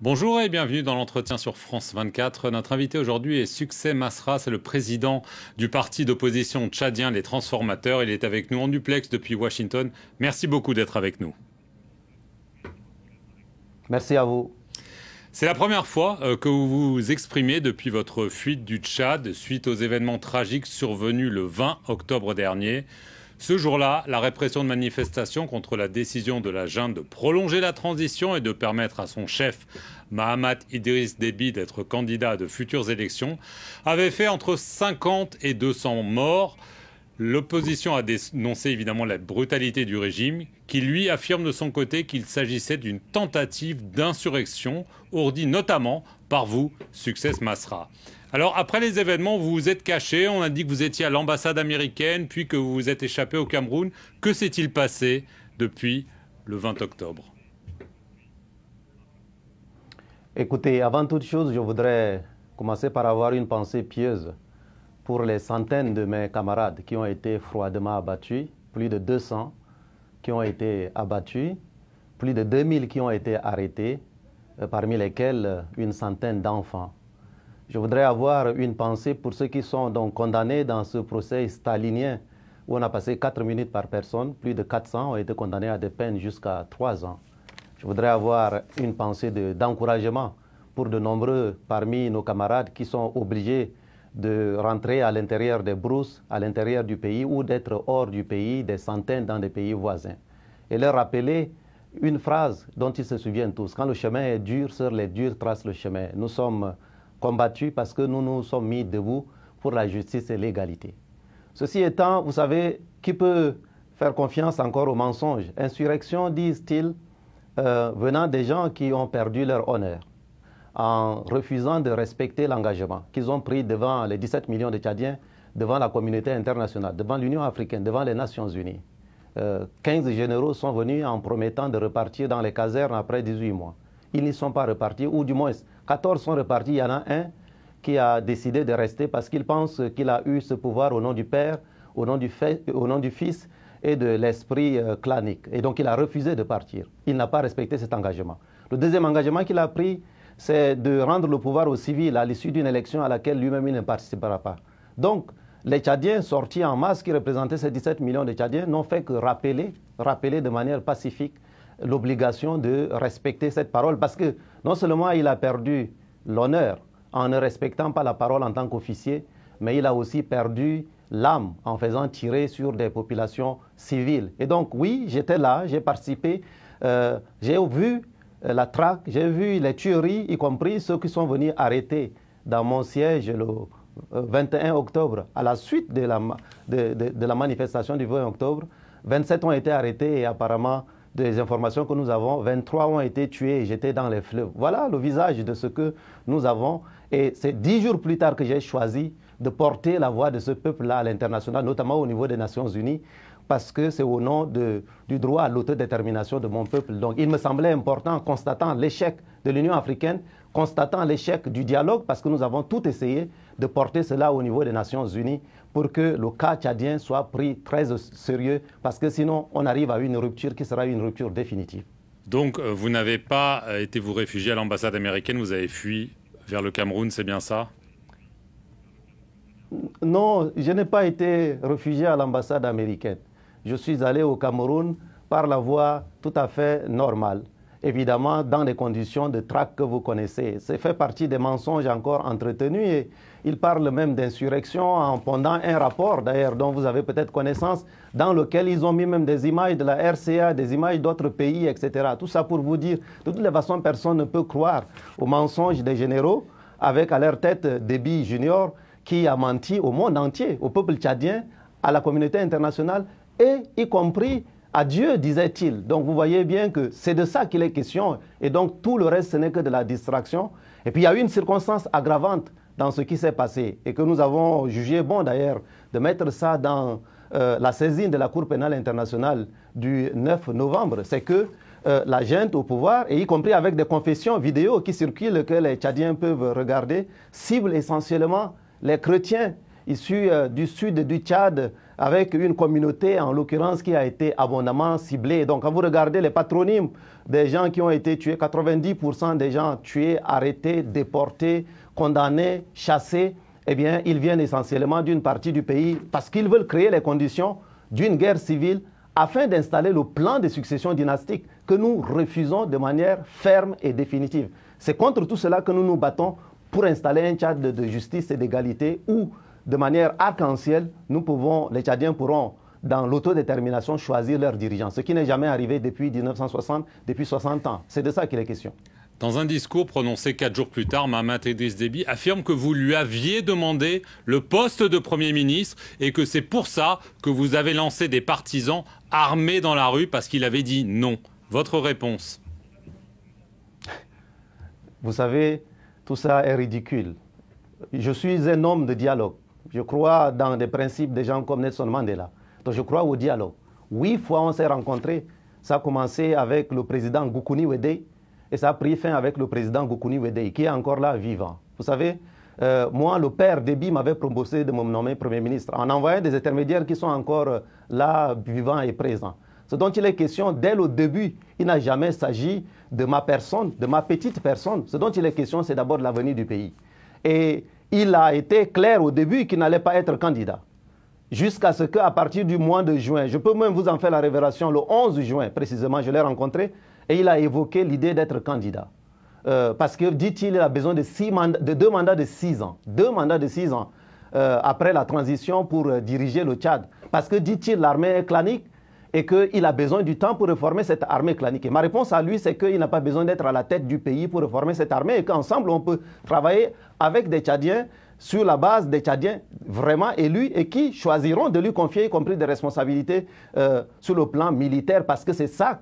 Bonjour et bienvenue dans l'entretien sur France 24. Notre invité aujourd'hui est Succès Masra, c'est le président du parti d'opposition tchadien Les Transformateurs. Il est avec nous en duplex depuis Washington. Merci beaucoup d'être avec nous. Merci à vous. C'est la première fois que vous vous exprimez depuis votre fuite du Tchad suite aux événements tragiques survenus le 20 octobre dernier. Ce jour-là, la répression de manifestations contre la décision de la junte de prolonger la transition et de permettre à son chef, Mahamat Idriss Déby, d'être candidat à de futures élections, avait fait entre 50 et 200 morts. L'opposition a dénoncé évidemment la brutalité du régime, qui lui affirme de son côté qu'il s'agissait d'une tentative d'insurrection, ourdie notamment par vous, Succès Masra. Alors, après les événements, vous vous êtes caché, on a dit que vous étiez à l'ambassade américaine, puis que vous vous êtes échappé au Cameroun. Que s'est-il passé depuis le 20 octobre? Écoutez, avant toute chose, je voudrais commencer par avoir une pensée pieuse pour les centaines de mes camarades qui ont été froidement abattus, plus de 200 qui ont été abattus, plus de 2000 qui ont été arrêtés, parmi lesquels une centaine d'enfants. Je voudrais avoir une pensée pour ceux qui sont donc condamnés dans ce procès stalinien où on a passé 4 minutes par personne. Plus de 400 ont été condamnés à des peines jusqu'à 3 ans. Je voudrais avoir une pensée d'encouragement pour de nombreux parmi nos camarades qui sont obligés de rentrer à l'intérieur des brousses, à l'intérieur du pays ou d'être hors du pays, des centaines dans des pays voisins. Et leur rappeler une phrase dont ils se souviennent tous. Quand le chemin est dur, seuls les durs tracent le chemin. Nous sommes combattus parce que nous nous sommes mis debout pour la justice et l'égalité. Ceci étant, vous savez, qui peut faire confiance encore aux mensonges? Insurrection, disent-ils, venant des gens qui ont perdu leur honneur, en refusant de respecter l'engagement qu'ils ont pris devant les 17 millions de Tchadiens, devant la communauté internationale, devant l'Union africaine, devant les Nations unies. 15 généraux sont venus en promettant de repartir dans les casernes après 18 mois. Ils n'y sont pas repartis, ou du moins 14 sont repartis. Il y en a un qui a décidé de rester parce qu'il pense qu'il a eu ce pouvoir au nom du Père, au nom du Fils et de l'esprit clanique. Et donc il a refusé de partir. Il n'a pas respecté cet engagement. Le deuxième engagement qu'il a pris, c'est de rendre le pouvoir aux civils à l'issue d'une élection à laquelle lui-même il ne participera pas. Donc les Tchadiens sortis en masse, qui représentaient ces 17 millions de Tchadiens, n'ont fait que rappeler de manière pacifique l'obligation de respecter cette parole, parce que non seulement il a perdu l'honneur en ne respectant pas la parole en tant qu'officier, mais il a aussi perdu l'âme en faisant tirer sur des populations civiles. Et donc oui, j'étais là, j'ai participé, j'ai vu la traque, j'ai vu les tueries, y compris ceux qui sont venus arrêter dans mon siège le 21 octobre, à la suite de la manifestation du 20 octobre. 27 ont été arrêtés et apparemment, des informations que nous avons, 23 ont été tués et jetés dans les fleuves. Voilà le visage de ce que nous avons. Et c'est 10 jours plus tard que j'ai choisi de porter la voix de ce peuple-là à l'international, notamment au niveau des Nations Unies, parce que c'est au nom du droit à l'autodétermination de mon peuple. Donc il me semblait important, constatant l'échec de l'Union africaine, constatant l'échec du dialogue, parce que nous avons tout essayé de porter cela au niveau des Nations Unies pour que le cas tchadien soit pris très au sérieux, parce que sinon on arrive à une rupture qui sera une rupture définitive. Donc vous n'avez pas été vous réfugier à l'ambassade américaine, vous avez fui vers le Cameroun, c'est bien ça? Non, je n'ai pas été réfugié à l'ambassade américaine. Je suis allé au Cameroun par la voie tout à fait normale. Évidemment, dans les conditions de traque que vous connaissez. C'est fait partie des mensonges encore entretenus et ils parlent même d'insurrection en pondant un rapport, d'ailleurs, dont vous avez peut-être connaissance, dans lequel ils ont mis même des images de la RCA, des images d'autres pays, etc. Tout ça pour vous dire, de toutes les façons, personne ne peut croire aux mensonges des généraux, avec à leur tête Déby Junior, qui a menti au monde entier, au peuple tchadien, à la communauté internationale, et y compris à Dieu, disait-il. Donc vous voyez bien que c'est de ça qu'il est question. Et donc tout le reste, ce n'est que de la distraction. Et puis il y a eu une circonstance aggravante dans ce qui s'est passé et que nous avons jugé bon d'ailleurs de mettre ça dans la saisine de la Cour pénale internationale du 9 novembre. C'est que la junte au pouvoir, et y compris avec des confessions vidéo qui circulent que les Tchadiens peuvent regarder, cible essentiellement les chrétiens issus du sud du Tchad, avec une communauté, en l'occurrence, qui a été abondamment ciblée. Donc, quand vous regardez les patronymes des gens qui ont été tués, 90% des gens tués, arrêtés, déportés, condamnés, chassés, eh bien, ils viennent essentiellement d'une partie du pays parce qu'ils veulent créer les conditions d'une guerre civile afin d'installer le plan de succession dynastique que nous refusons de manière ferme et définitive. C'est contre tout cela que nous nous battons pour installer un Tchad de justice et d'égalité où, de manière arc-en-ciel, les Tchadiens pourront, dans l'autodétermination, choisir leurs dirigeants. Ce qui n'est jamais arrivé depuis 1960, depuis 60 ans. C'est de ça qu'il est question. Dans un discours prononcé 4 jours plus tard, Mahamat Idriss Déby affirme que vous lui aviez demandé le poste de Premier ministre et que c'est pour ça que vous avez lancé des partisans armés dans la rue parce qu'il avait dit non. Votre réponse? Vous savez, tout ça est ridicule. Je suis un homme de dialogue. Je crois dans des principes des gens comme Nelson Mandela. Donc je crois au dialogue. 8 fois on s'est rencontrés. Ça a commencé avec le président Goukouni Weddey et ça a pris fin avec le président Goukouni Weddey qui est encore là vivant. Vous savez, moi, le père Déby m'avait proposé de me nommer Premier ministre en envoyant des intermédiaires qui sont encore là, vivants et présents. Ce dont il est question, dès le début, il n'a jamais s'agi de ma personne, de ma petite personne. Ce dont il est question, c'est d'abord de l'avenir du pays. Et il a été clair au début qu'il n'allait pas être candidat. Jusqu'à ce qu'à partir du mois de juin, je peux même vous en faire la révélation, le 11 juin précisément, je l'ai rencontré et il a évoqué l'idée d'être candidat. Parce que, dit-il, il a besoin de 2 mandats de 6 ans. 2 mandats de 6 ans après la transition pour diriger le Tchad. Parce que, dit-il, l'armée est clanique et qu'il a besoin du temps pour réformer cette armée clanique. Et ma réponse à lui, c'est qu'il n'a pas besoin d'être à la tête du pays pour réformer cette armée et qu'ensemble, on peut travailler avec des Tchadiens sur la base des Tchadiens vraiment élus et qui choisiront de lui confier y compris des responsabilités sur le plan militaire parce que c'est ça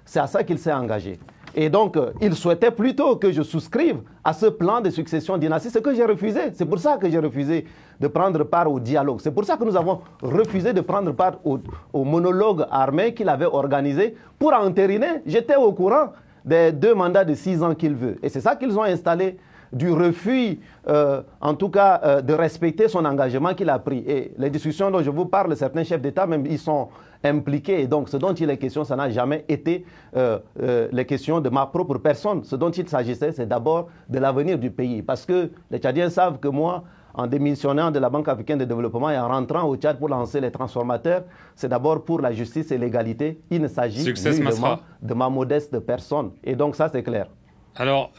c'est à ça qu'il s'est engagé. Et donc, il souhaitait plutôt que je souscrive à ce plan de succession dynastique, ce que j'ai refusé. C'est pour ça que j'ai refusé de prendre part au dialogue. C'est pour ça que nous avons refusé de prendre part au monologue armé qu'il avait organisé pour entériner. J'étais au courant des 2 mandats de 6 ans qu'il veut. Et c'est ça qu'ils ont installé, du refus, en tout cas, de respecter son engagement qu'il a pris. Et les discussions dont je vous parle, certains chefs d'État, même, ils sont impliqués. Et donc, ce dont il est question, ça n'a jamais été les questions de ma propre personne. Ce dont il s'agissait, c'est d'abord de l'avenir du pays. Parce que les Tchadiens savent que moi, en démissionnant de la Banque africaine de développement et en rentrant au Tchad pour lancer les transformateurs, c'est d'abord pour la justice et l'égalité. Il ne s'agit nullement de ma modeste personne. Et donc, ça, c'est clair. Alors,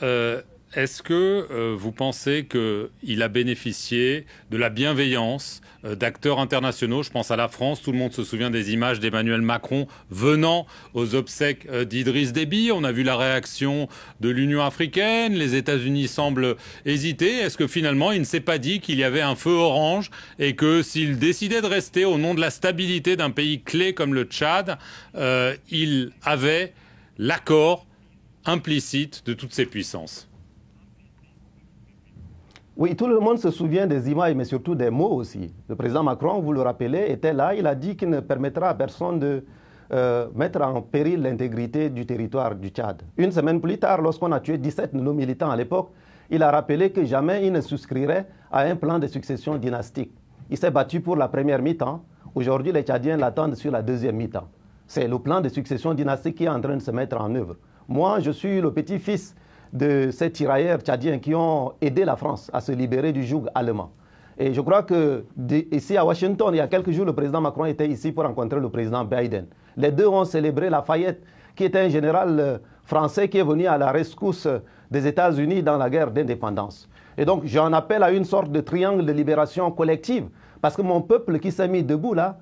est-ce que vous pensez qu'il a bénéficié de la bienveillance d'acteurs internationaux? Je pense à la France, tout le monde se souvient des images d'Emmanuel Macron venant aux obsèques d'Idriss Déby. On a vu la réaction de l'Union africaine, les États-Unis semblent hésiter. Est-ce que finalement il ne s'est pas dit qu'il y avait un feu orange et que s'il décidait de rester au nom de la stabilité d'un pays clé comme le Tchad, il avait l'accord implicite de toutes ces puissances? Oui, tout le monde se souvient des images, mais surtout des mots aussi. Le président Macron, vous le rappelez, était là. Il a dit qu'il ne permettra à personne de mettre en péril l'intégrité du territoire du Tchad. Une semaine plus tard, lorsqu'on a tué 17 de nos militants à l'époque, il a rappelé que jamais il ne souscrirait à un plan de succession dynastique. Il s'est battu pour la première mi-temps. Aujourd'hui, les Tchadiens l'attendent sur la deuxième mi-temps. C'est le plan de succession dynastique qui est en train de se mettre en œuvre. Moi, je suis le petit-fils de ces tirailleurs tchadiens qui ont aidé la France à se libérer du joug allemand. Et je crois que ici à Washington, il y a quelques jours, le président Macron était ici pour rencontrer le président Biden. Les deux ont célébré Lafayette, qui était un général français qui est venu à la rescousse des États-Unis dans la guerre d'indépendance. Et donc j'en appelle à une sorte de triangle de libération collective, parce que mon peuple qui s'est mis debout là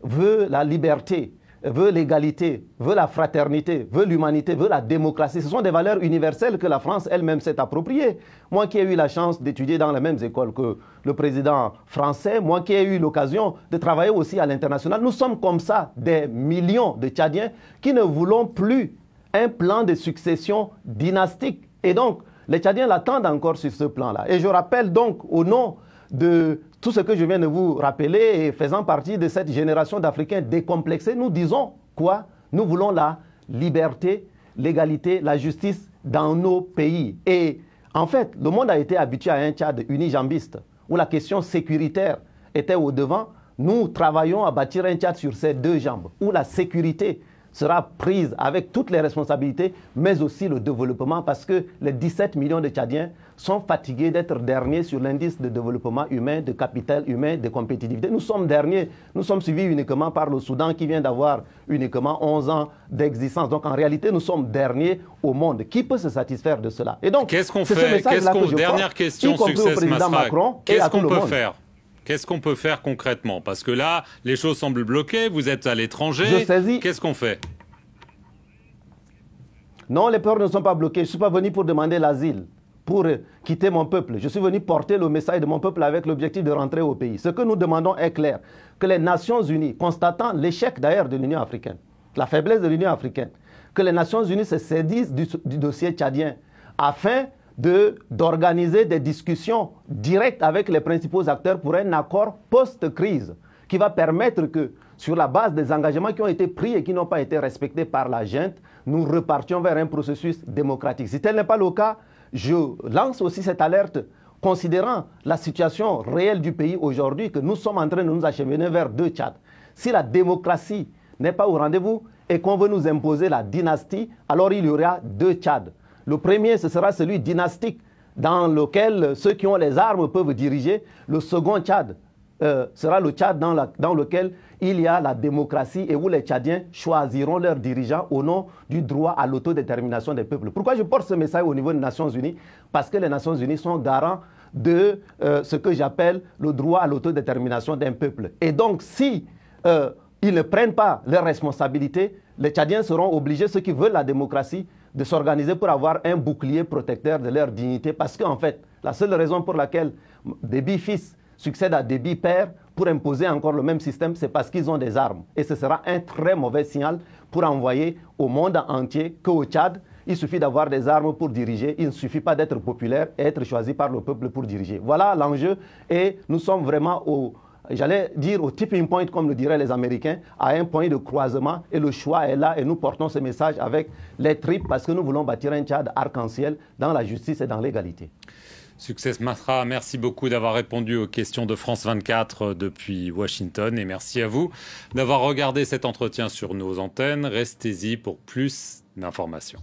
veut la liberté, veut l'égalité, veut la fraternité, veut l'humanité, veut la démocratie. Ce sont des valeurs universelles que la France elle-même s'est appropriées. Moi qui ai eu la chance d'étudier dans les mêmes écoles que le président français, moi qui ai eu l'occasion de travailler aussi à l'international, nous sommes comme ça des millions de Tchadiens qui ne voulons plus un plan de succession dynastique. Et donc, les Tchadiens l'attendent encore sur ce plan-là. Et je rappelle donc au nom de tout ce que je viens de vous rappeler et faisant partie de cette génération d'Africains décomplexés, nous disons quoi? Nous voulons la liberté, l'égalité, la justice dans nos pays. Et en fait, le monde a été habitué à un Tchad unijambiste où la question sécuritaire était au devant, Nous travaillons à bâtir un Tchad sur ses deux jambes, où la sécurité sera prise avec toutes les responsabilités, mais aussi le développement, parce que les 17 millions de Tchadiens sont fatigués d'être derniers sur l'indice de développement humain, de capital humain, de compétitivité. Nous sommes derniers, nous sommes suivis uniquement par le Soudan qui vient d'avoir uniquement 11 ans d'existence. Donc en réalité, nous sommes derniers au monde. Qui peut se satisfaire de cela? Et donc, qu'est-ce qu'on fait? Dernière question, Success Masra. Qu'est-ce qu'on peut faire? Qu'est-ce qu'on peut faire concrètement? Parce que là, les choses semblent bloquées, vous êtes à l'étranger. Qu'est-ce qu'on fait? Non, les peurs ne sont pas bloquées. Je ne suis pas venu pour demander l'asile, pour quitter mon peuple. Je suis venu porter le message de mon peuple avec l'objectif de rentrer au pays. Ce que nous demandons est clair, que les Nations Unies, constatant l'échec d'ailleurs de l'Union africaine, la faiblesse de l'Union africaine, que les Nations Unies se saisissent du dossier tchadien afin d'organiser des discussions directes avec les principaux acteurs pour un accord post-crise qui va permettre que, sur la base des engagements qui ont été pris et qui n'ont pas été respectés par la junte, nous repartions vers un processus démocratique. Si tel n'est pas le cas, je lance aussi cette alerte, considérant la situation réelle du pays aujourd'hui, que nous sommes en train de nous acheminer vers deux Tchads. Si la démocratie n'est pas au rendez-vous et qu'on veut nous imposer la dynastie, alors il y aura deux Tchads. Le premier, ce sera celui dynastique, dans lequel ceux qui ont les armes peuvent diriger. Le second Tchad sera le Tchad dans lequel il y a la démocratie et où les Tchadiens choisiront leurs dirigeants au nom du droit à l'autodétermination des peuples. Pourquoi je porte ce message au niveau des Nations Unies? Parce que les Nations Unies sont garants de ce que j'appelle le droit à l'autodétermination d'un peuple. Et donc, si ils ne prennent pas leurs responsabilités, les Tchadiens seront obligés, ceux qui veulent la démocratie, de s'organiser pour avoir un bouclier protecteur de leur dignité. Parce qu'en fait, la seule raison pour laquelle Déby fils succède à Déby père pour imposer encore le même système, c'est parce qu'ils ont des armes. Et ce sera un très mauvais signal pour envoyer au monde entier qu'au Tchad, il suffit d'avoir des armes pour diriger. Il ne suffit pas d'être populaire et être choisi par le peuple pour diriger. Voilà l'enjeu. Et nous sommes vraiment j'allais dire au tipping point, comme le diraient les Américains, à un point de croisement. Et le choix est là. Et nous portons ce message avec les tripes parce que nous voulons bâtir un Tchad arc-en-ciel dans la justice et dans l'égalité. Success Masra, merci beaucoup d'avoir répondu aux questions de France 24 depuis Washington. Et merci à vous d'avoir regardé cet entretien sur nos antennes. Restez-y pour plus d'informations.